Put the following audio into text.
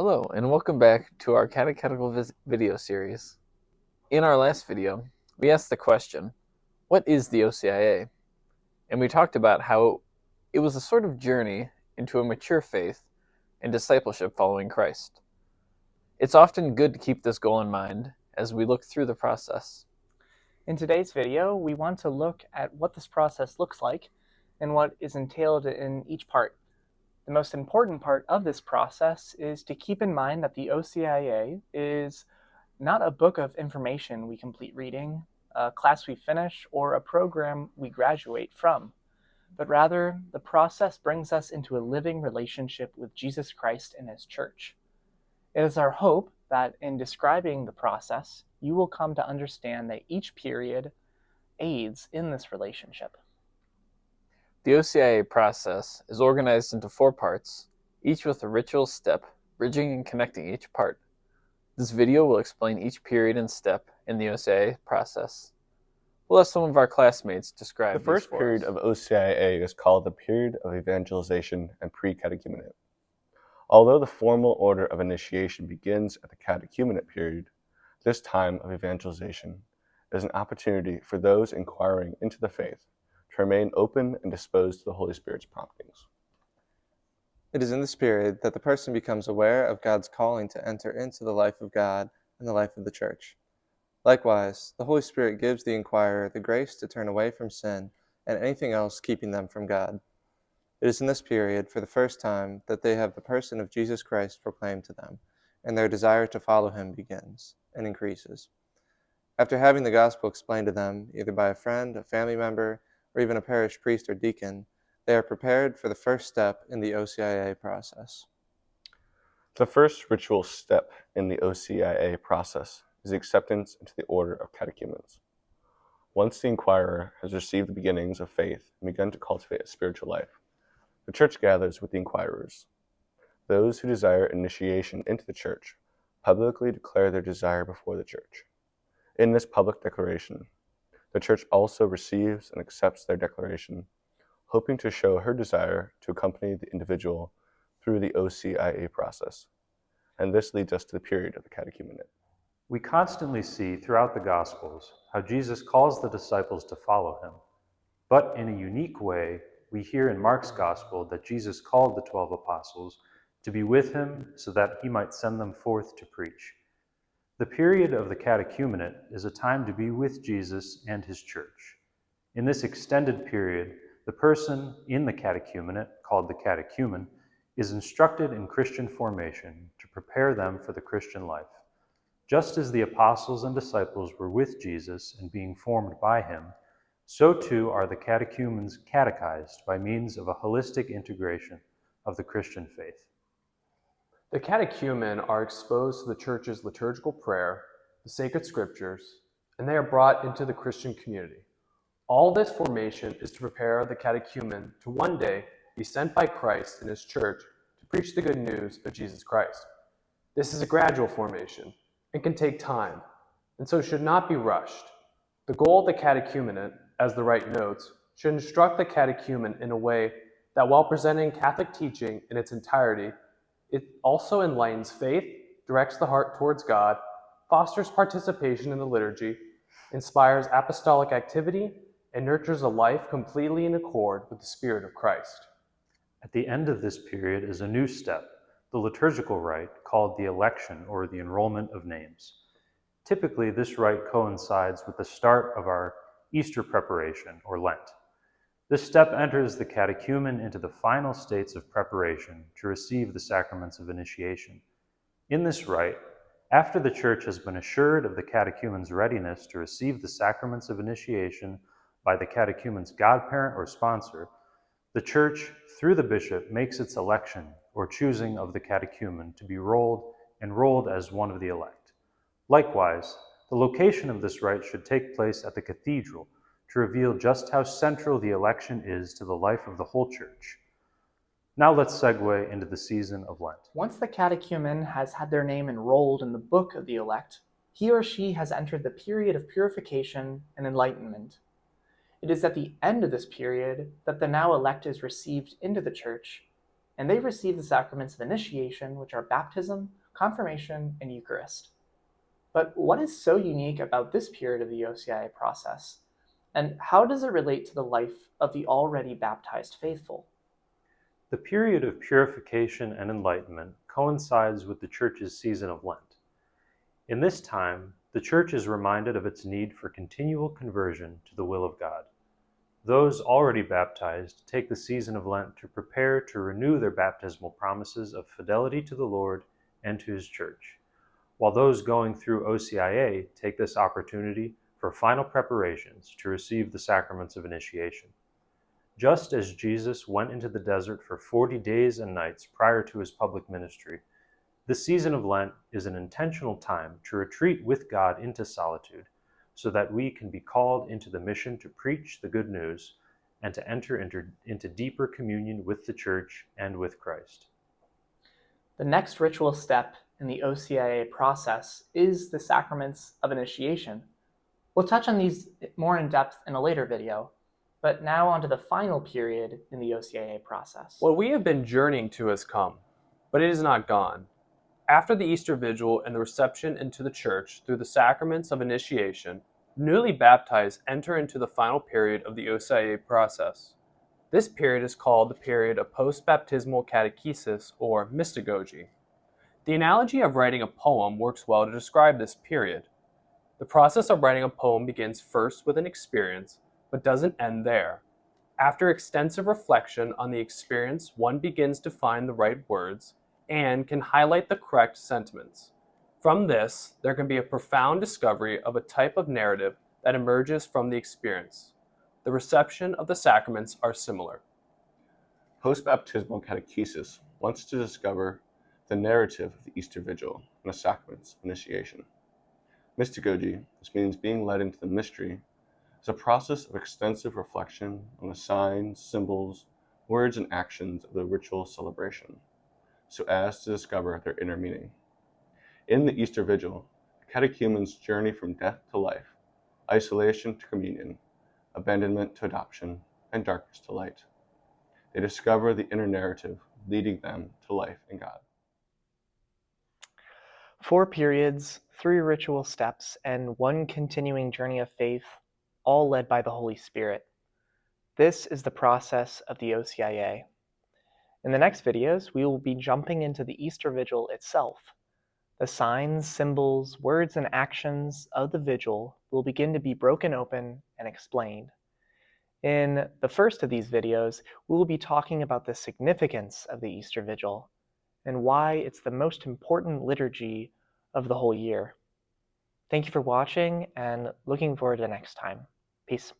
Hello, and welcome back to our catechetical video series. In our last video, we asked the question, what is the OCIA? And we talked about how it was a sort of journey into a mature faith and discipleship following Christ. It's often good to keep this goal in mind as we look through the process. In today's video, we want to look at what this process looks like and what is entailed in each part. The most important part of this process is to keep in mind that the OCIA is not a book of information we complete reading, a class we finish, or a program we graduate from, but rather the process brings us into a living relationship with Jesus Christ and His church. It is our hope that in describing the process, you will come to understand that each period aids in this relationship. The OCIA process is organized into 4 parts, each with a ritual step, bridging and connecting each part. This video will explain each period and step in the OCIA process. We'll have some of our classmates describe The first period of OCIA is called the period of evangelization and pre-catechumenate. Although the formal order of initiation begins at the catechumenate period, this time of evangelization is an opportunity for those inquiring into the faith to remain open and disposed to the Holy Spirit's promptings. It is in this period that the person becomes aware of God's calling to enter into the life of God and the life of the church. Likewise, the Holy Spirit gives the inquirer the grace to turn away from sin and anything else keeping them from God. It is in this period, for the first time, that they have the person of Jesus Christ proclaimed to them, and their desire to follow Him begins and increases. After having the gospel explained to them, either by a friend, a family member, or even a parish priest or deacon, they are prepared for the first step in the OCIA process. The first ritual step in the OCIA process is acceptance into the order of catechumens. Once the inquirer has received the beginnings of faith and begun to cultivate a spiritual life, the church gathers with the inquirers. Those who desire initiation into the church publicly declare their desire before the church. In this public declaration, the church also receives and accepts their declaration, hoping to show her desire to accompany the individual through the OCIA process. And this leads us to the period of the catechumenate. We constantly see throughout the Gospels how Jesus calls the disciples to follow Him. But in a unique way, we hear in Mark's Gospel that Jesus called the 12 apostles to be with Him so that He might send them forth to preach. The period of the catechumenate is a time to be with Jesus and His church. In this extended period, the person in the catechumenate, called the catechumen, is instructed in Christian formation to prepare them for the Christian life. Just as the apostles and disciples were with Jesus and being formed by Him, so too are the catechumens catechized by means of a holistic integration of the Christian faith. The catechumen are exposed to the Church's liturgical prayer, the sacred scriptures, and they are brought into the Christian community. All this formation is to prepare the catechumen to one day be sent by Christ and His church to preach the good news of Jesus Christ. This is a gradual formation and can take time, and so should not be rushed. The goal of the catechumenate, as the rite notes, should instruct the catechumen in a way that while presenting Catholic teaching in its entirety, it also enlightens faith, directs the heart towards God, fosters participation in the liturgy, inspires apostolic activity, and nurtures a life completely in accord with the Spirit of Christ. At the end of this period is a new step, the liturgical rite called the election or the enrollment of names. Typically, this rite coincides with the start of our Easter preparation or Lent. This step enters the catechumen into the final states of preparation to receive the sacraments of initiation. In this rite, after the Church has been assured of the catechumen's readiness to receive the sacraments of initiation by the catechumen's godparent or sponsor, the Church, through the bishop, makes its election or choosing of the catechumen to be enrolled as one of the elect. Likewise, the location of this rite should take place at the cathedral to reveal just how central the election is to the life of the whole Church. Now let's segue into the season of Lent. Once the catechumen has had their name enrolled in the book of the elect, he or she has entered the period of purification and enlightenment. It is at the end of this period that the now elect is received into the Church and they receive the sacraments of initiation, which are baptism, confirmation, and Eucharist. But what is so unique about this period of the OCIA process, and how does it relate to the life of the already baptized faithful? The period of purification and enlightenment coincides with the Church's season of Lent. In this time, the Church is reminded of its need for continual conversion to the will of God. Those already baptized take the season of Lent to prepare to renew their baptismal promises of fidelity to the Lord and to His Church, while those going through OCIA take this opportunity for final preparations to receive the sacraments of initiation. Just as Jesus went into the desert for 40 days and nights prior to his public ministry, the season of Lent is an intentional time to retreat with God into solitude, so that we can be called into the mission to preach the good news and to enter into deeper communion with the Church and with Christ. The next ritual step in the OCIA process is the sacraments of initiation. We'll touch on these more in depth in a later video, but now onto the final period in the OCIA process. What we have been journeying to has come, but it is not gone. After the Easter Vigil and the reception into the Church through the sacraments of initiation, newly baptized enter into the final period of the OCIA process. This period is called the period of post-baptismal catechesis, or mystagogy. The analogy of writing a poem works well to describe this period. The process of writing a poem begins first with an experience, but doesn't end there. After extensive reflection on the experience, one begins to find the right words and can highlight the correct sentiments. From this, there can be a profound discovery of a type of narrative that emerges from the experience. The reception of the sacraments are similar. Post-baptismal catechesis wants to discover the narrative of the Easter Vigil and the sacraments of initiation. Mystagogy, this means being led into the mystery, is a process of extensive reflection on the signs, symbols, words, and actions of the ritual celebration, so as to discover their inner meaning. In the Easter Vigil, catechumens journey from death to life, isolation to communion, abandonment to adoption, and darkness to light. They discover the inner narrative leading them to life in God. 4 periods, 3 ritual steps, and 1 continuing journey of faith, all led by the Holy Spirit. This is the process of the OCIA. In the next videos, we will be jumping into the Easter Vigil itself. The signs, symbols, words, and actions of the Vigil will begin to be broken open and explained. In the first of these videos, we will be talking about the significance of the Easter Vigil and why it's the most important liturgy of the whole year. Thank you for watching and looking forward to next time. Peace.